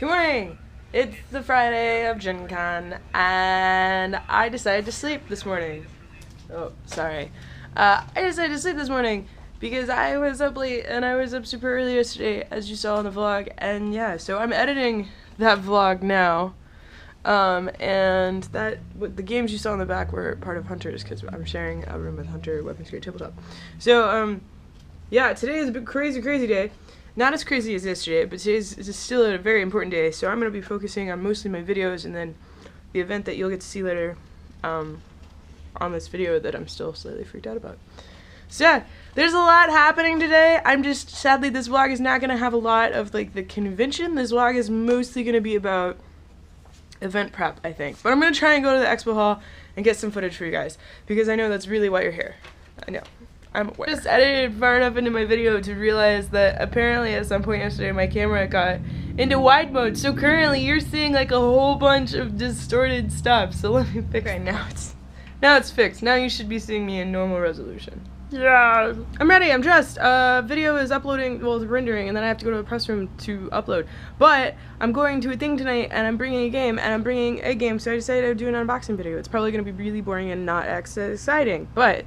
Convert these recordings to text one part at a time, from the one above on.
Good morning! It's the Friday of Gen Con, and I decided to sleep this morning. Oh, sorry. I decided to sleep this morning because I was up late and I was up super early yesterday, as you saw in the vlog, and yeah, so I'm editing that vlog now. And the games you saw in the back were part of Hunter's, because I'm sharing a room with Hunter, Weapons Grade Tabletop. So, yeah, today is a big crazy day. Not as crazy as yesterday, but today's still a very important day, so I'm going to be focusing on mostly my videos and then the event that you'll get to see later on this video that I'm still slightly freaked out about. So yeah, there's a lot happening today. Sadly, this vlog is not going to have a lot of like the convention. This vlog is mostly going to be about event prep, I think. But I'm going to try and go to the expo hall and get some footage for you guys, because I know that's really why you're here. I know. I'm aware. I just edited far enough into my video to realize that apparently at some point yesterday my camera got into wide mode, so currently you're seeing like a whole bunch of distorted stuff. So let me fix it. Now it's fixed. Now you should be seeing me in normal resolution. Yeah. I'm ready, I'm dressed. Video is uploading, well, it's rendering, and then I have to go to a press room to upload. But I'm going to a thing tonight, and I'm bringing a game, so I decided I'd do an unboxing video. It's probably going to be really boring and not exciting, but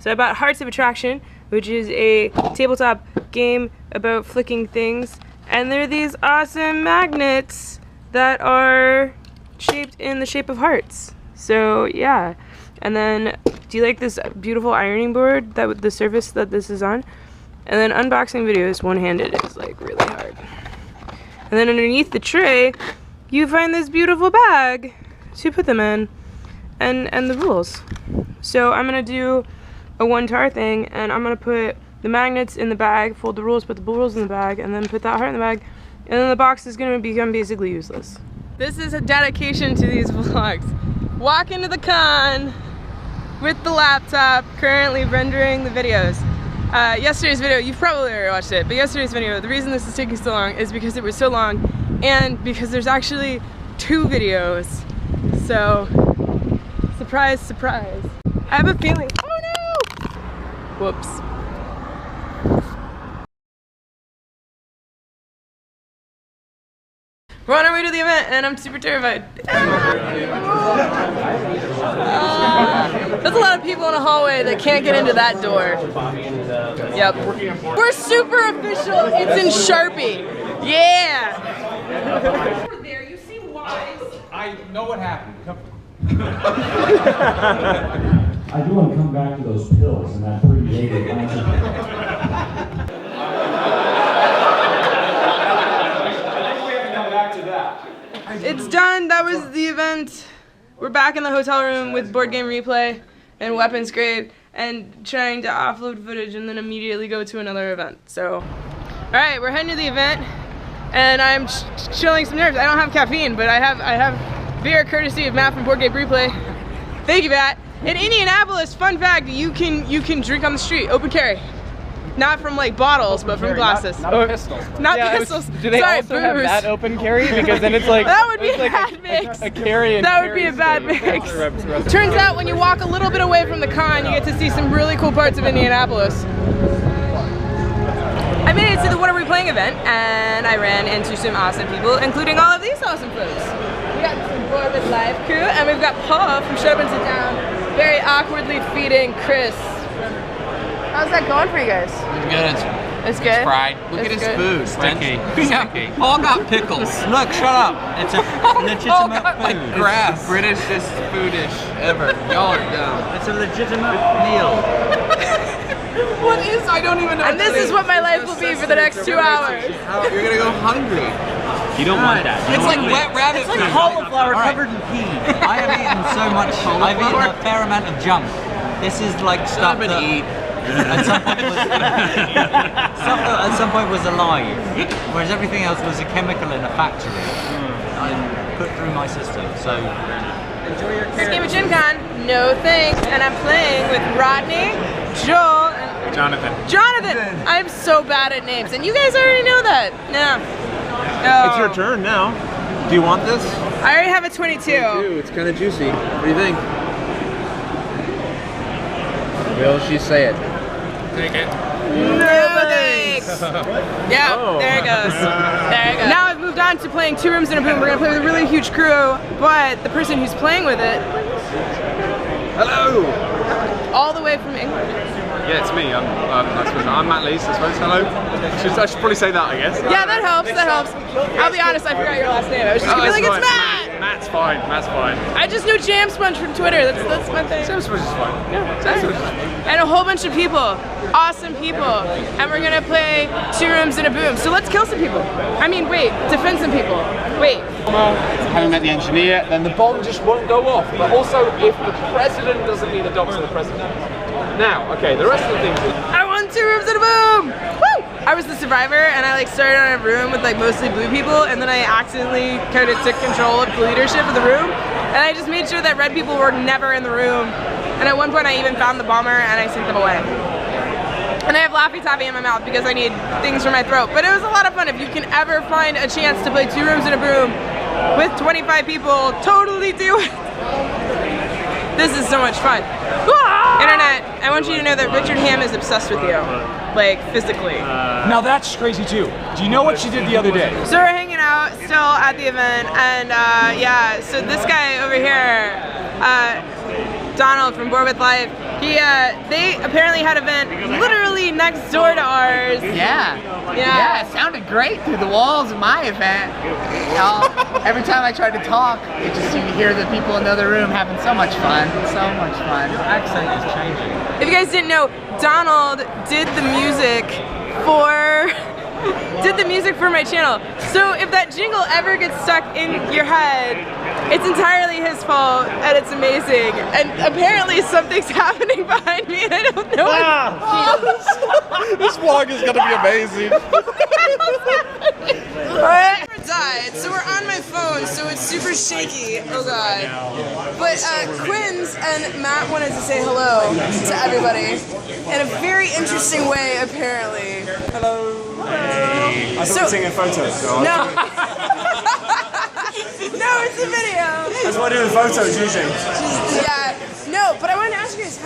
so I bought Hearts of Attraction, which is a tabletop game about flicking things, and they're these awesome magnets that are shaped in the shape of hearts. So yeah, and then do you like this beautiful ironing board that with the surface that this is on? And then unboxing videos one-handed is like really hard. And then underneath the tray, you find this beautiful bag to put them in, and the rules. So I'm gonna do a TheOneTAR thing, and I'm gonna put the magnets in the bag, fold the rules, put the rules in the bag, and then put that heart in the bag, and then the box is gonna become basically useless. This is a dedication to these vlogs. Walk into the con with the laptop, currently rendering the videos. Yesterday's video, you've probably already watched it, but yesterday's video, the reason this is taking so long is because it was so long, and because there's actually 2 videos. So, surprise, surprise. I have a feeling, oh no! Whoops. We're on our way to the event, and I'm super terrified. There's a lot of people in a hallway that can't get into that door. Yep. We're super official. It's in Sharpie. Yeah. Over there, you seem wise. I know what happened. Come. I do want to come back to those pills and that 3-day adventure. It's done. That was the event. We're back in the hotel room with Board Game Replay and Weapons Grade and trying to offload footage and then immediately go to another event. So, alright, we're heading to the event and I'm chilling some nerves. I don't have caffeine, but I have beer courtesy of Matt from Board Game Replay. Thank you, Matt. In Indianapolis, fun fact, you can drink on the street, open carry. Not from like bottles, but from glasses. Not pistols. Not pistols. Do they Sorry, also have that open carry? Because then it's like that would be a like bad mix. A carry and that would be a bad mix. Turns out when you walk a little bit away from the con, you get to see some really cool parts of Indianapolis. I made it to the What Are We Playing event, and I ran into some awesome people, including all of these awesome folks. We got some Board with Live crew, and we've got Paul from Shut Up and Sit Down, very awkwardly feeding Chris. How's that going for you guys? It's good. It's good? It's fried. Look at his food. Sticky. Sticky. Paul got pickles. Look, shut up. It's a legitimate food. Like grass. Britishest foodish ever. Y'all are dumb. It's a legitimate meal. What is? I don't even know. And this is what my life will be for the next 2 hours. You're gonna go hungry. You don't want that. It's like wet rabbit food. Cauliflower covered in pea. I have eaten so much. I've eaten a fair amount of junk. This is like stuff that at some point was alive, whereas everything else was a chemical in a factory and put through my system. So enjoy your This game of Gen Con, no thanks, and I'm playing with Rodney, Joel, and Jonathan! I'm so bad at names, and you guys already know that. No. It's your turn now. Do you want this? I already have a 22. It's kind of juicy. What do you think? Will she say it? Take it. No thanks! Yeah, there it goes. There it goes. Now I've moved moved on to playing Two Rooms in a Boom. We're gonna play with a really huge crew, but the person who's playing with it, Hello! all the way from England. Yeah, it's me. I'm Matt Lees, I suppose. Hello. I should probably say that, I guess. Yeah, that helps, that helps. I'll be honest, I forgot your last name. I was just gonna be like, it's Matt! Matt's fine, Matt's fine. I just know Jam Sponge from Twitter, that's my thing. Jam Sponge is fine. Yeah, and a whole bunch of people, awesome people. And we're gonna play Two Rooms in a Boom. So let's kill some people. I mean, wait, defend some people. Wait. Having met the engineer, then the bomb just won't go off. But also, if the president doesn't need a dog to the president. Now, okay, the rest of the things. I won Two Rooms in a Boom! Woo! I was the survivor, and I like started on a room with like mostly blue people, and then I accidentally kind of took control of the leadership of the room, and I just made sure that red people were never in the room. And at one point, I even found the bomber, and I sent them away. And I have Laffy Taffy in my mouth because I need things for my throat. But it was a lot of fun. If you can ever find a chance to play Two Rooms in a Boom with 25 people, totally do it. This is so much fun. Internet, I want you to know that Richard Ham is obsessed with you, like physically. Now that's crazy too. Do you know what she did the other day? So we're hanging out still at the event, and yeah, so this guy over here, Donald from Bored with Life, they apparently had an event literally next door to ours. Yeah, it sounded great through the walls of my event. Every time I tried to talk, it just seemed to hear the people in the other room having so much fun. So much fun. Your accent is changing. If you guys didn't know, Donald did the music for my channel. So if that jingle ever gets stuck in your head, it's entirely his fault, and it's amazing. And apparently something's happening behind me, and I don't know what. This vlog is gonna be amazing. I died, so we're on my phone, so it's super shaky. Oh god. But Quinn's and Matt wanted to say hello to everybody in a very interesting way, apparently. Hello. I thought singing photos. So No. No, it's a video. that's what I do with photos usually. Yeah. No, but I wanted to ask you guys,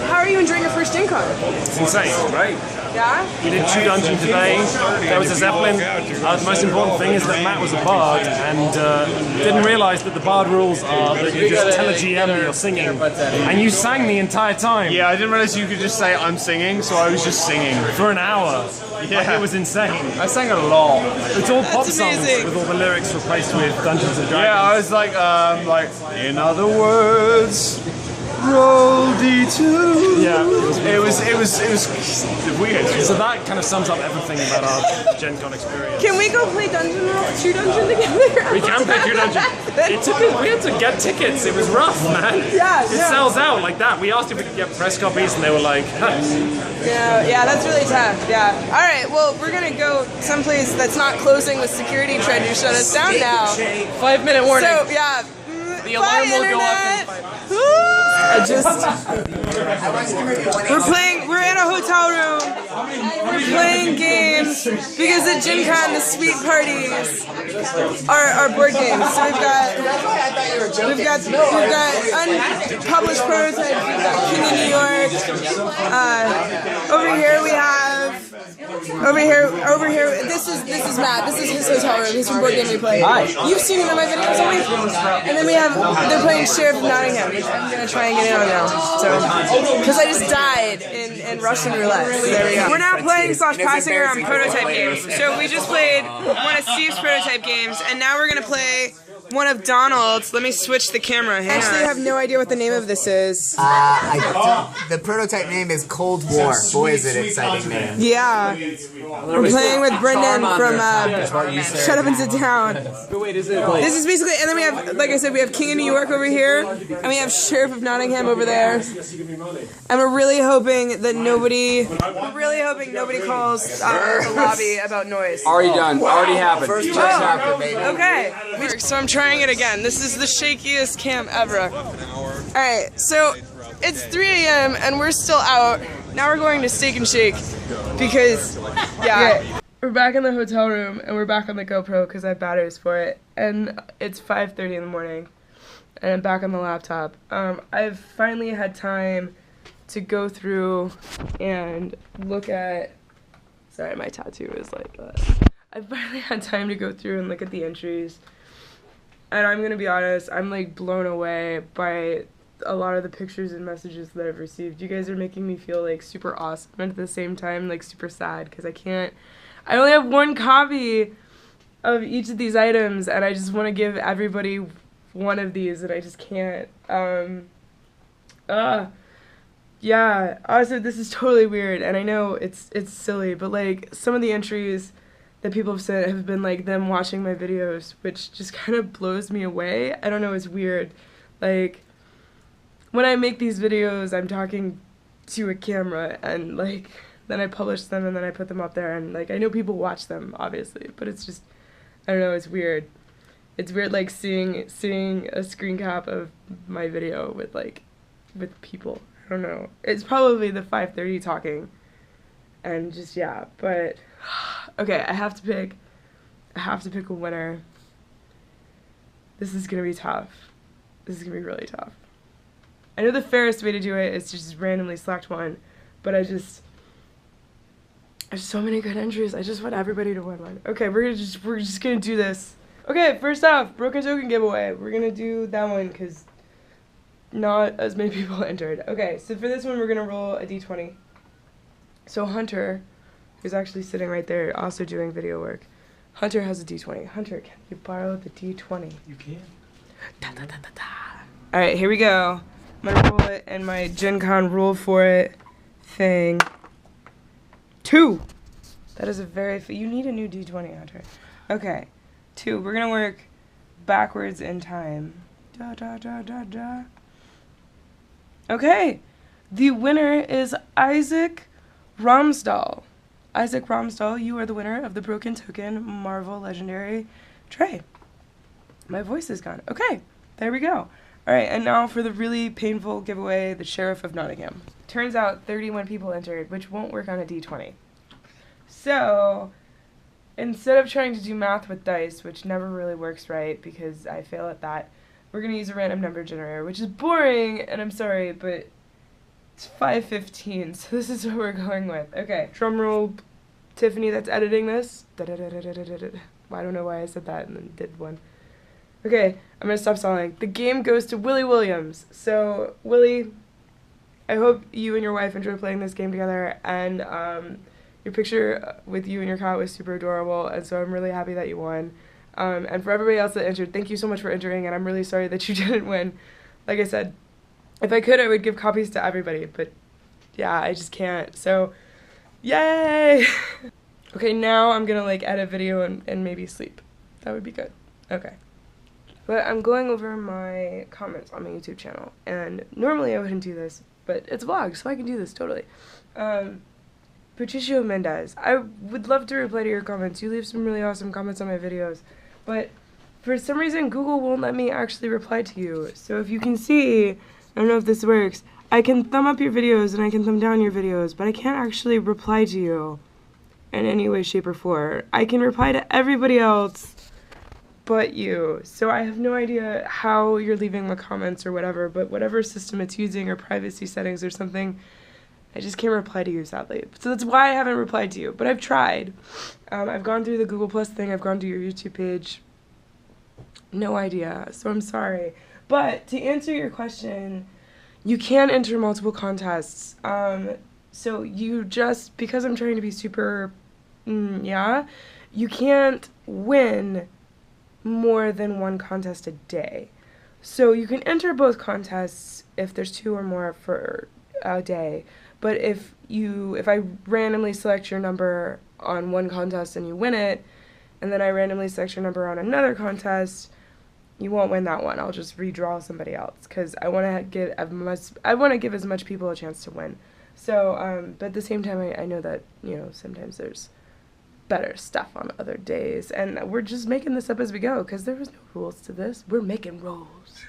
how are you enjoying your first Gen Con? It's insane, it's great. Yeah? We did 2 dungeons today, there was a Zeppelin. The most important thing is that Matt was a bard and didn't realise that the bard rules are that you just tell a GM that you're singing. And you sang the entire time. Yeah, I didn't realize you could just say I'm singing, so I was just singing. For an hour. Yeah. Like, it was insane. I sang a lot. It's all pop songs amazing. with all the lyrics replaced with Dungeons and Dragons. Yeah, I was like, in other words, roll D2. Yeah, it was weird. so that kind of sums up everything about our Gen Con experience. Can we go play two dungeons together? We can play 2 dungeons. We had to get tickets. It was rough, man. Yeah, It sells out like that. We asked if we could get press copies, and they were like, huh. Yeah, that's really tough. Yeah. All right. Well, we're gonna go someplace that's not closing with security trying to shut us down now. 5-minute warning. So yeah. The alarm will go off in 5 minutes. We're in a hotel room. We're playing games because at Gen Con the sweet parties are board games. So we've got unpublished prototypes. We've got King of New York. Over here we have. Over here. This is Matt. This is his hotel room. He's from Board Game We Play. You've seen him in my videos always. And then they're playing Sheriff of Nottingham, which I'm gonna try and get in on now. So, because I just died in Russian roulette. So there we go. We're now playing / passing around prototype games. So we just played one of Steve's prototype games, and now we're gonna play one of Donald's. Let me switch the camera. I actually have no idea what the name of this is. The prototype name is Cold War. Boy, is it exciting name. Yeah. We're playing with Brendan from Shut Up and Sit Down. This is basically, and then we have, like I said, we have King of New York over here, and we have Sheriff of Nottingham over there. And we're really hoping that nobody calls the lobby about noise. Already done. Already happened. First chapter, baby. Okay. So I'm trying it again. This is the shakiest cam ever. Alright, so it's 3 a.m. and we're still out. Now we're going to Steak and Shake because, yeah. We're back in the hotel room and we're back on the GoPro because I have batteries for it. And it's 5:30 in the morning and I'm back on the laptop. I've finally had time to go through and look at, sorry, my tattoo is like, I finally had time to go through and look at the entries. And I'm gonna be honest, I'm like blown away by a lot of the pictures and messages that I've received. You guys are making me feel like super awesome and at the same time like super sad because I only have one copy of each of these items and I just want to give everybody one of these and I just can't. Yeah, also this is totally weird and I know it's silly, but like some of the entries that people have sent have been like them watching my videos, which just kind of blows me away. I don't know, it's weird. Like, when I make these videos, I'm talking to a camera and like, then I publish them and then I put them up there and like, I know people watch them, obviously, but it's just, I don't know, it's weird. It's weird like seeing a screen cap of my video with people. I don't know. It's probably the 5:30 talking and just, yeah, but okay, I have to pick a winner. This is gonna be tough. This is gonna be really tough. I know the fairest way to do it is to just randomly select one, but there's so many good entries. I just want everybody to win one. Okay, we're just gonna do this. Okay, first off, broken token giveaway. We're gonna do that one because not as many people entered. Okay, so for this one, we're gonna roll a d20. So Hunter, who's actually sitting right there, also doing video work. Hunter has a d20. Hunter, can you borrow the d20? You can. Da, da, da, da, da. All right, here we go. I'm gonna roll it in my Gen Con rule for it thing. 2. That is a very. You need a new d20, Hunter. Okay, 2. We're gonna work backwards in time. Da da da da da. Okay, the winner is Isaac Ramsdahl. Isaac Ramsdahl, you are the winner of the Broken Token Marvel Legendary tray. My voice is gone. Okay, there we go. Alright, and now for the really painful giveaway, the Sheriff of Nottingham. Turns out 31 people entered, which won't work on a d20. So, instead of trying to do math with dice, which never really works right because I fail at that, we're going to use a random number generator, which is boring, and I'm sorry, but it's 515, so this is what we're going with. Okay, drum roll, Tiffany that's editing this. Well, I don't know why I said that and then did one. Okay, I'm going to stop stalling. The game goes to Willie Williams. So, Willie, I hope you and your wife enjoy playing this game together, and your picture with you and your cat was super adorable, and so I'm really happy that you won. And for everybody else that entered, thank you so much for entering, and I'm really sorry that you didn't win. Like I said, if I could, I would give copies to everybody, but yeah, I just can't. So, yay! Okay, now I'm gonna like edit video and maybe sleep. That would be good. Okay. But I'm going over my comments on my YouTube channel, and normally I wouldn't do this, but it's a vlog, so I can do this totally. Patricio Mendez, I would love to reply to your comments. You leave some really awesome comments on my videos, but for some reason Google won't let me actually reply to you. So if you can see, I don't know if this works, I can thumb up your videos and I can thumb down your videos, but I can't actually reply to you in any way, shape, or form. I can reply to everybody else but you. So I have no idea how you're leaving the comments or whatever, but whatever system it's using or privacy settings or something, I just can't reply to you, sadly. So that's why I haven't replied to you, but I've tried. I've gone through the Google Plus thing, I've gone to your YouTube page. No idea, so I'm sorry. But to answer your question, you can enter multiple contests. So you just, because I'm trying to be super, you can't win more than one contest a day. So you can enter both contests if there's 2 or more for a day. But if I randomly select your number on one contest and you win it, and then I randomly select your number on another contest, you won't win that one. I'll just redraw somebody else because I want to give as much people a chance to win. So, but at the same time, I know that sometimes there's better stuff on other days, and we're just making this up as we go because there was no rules to this. We're making rules.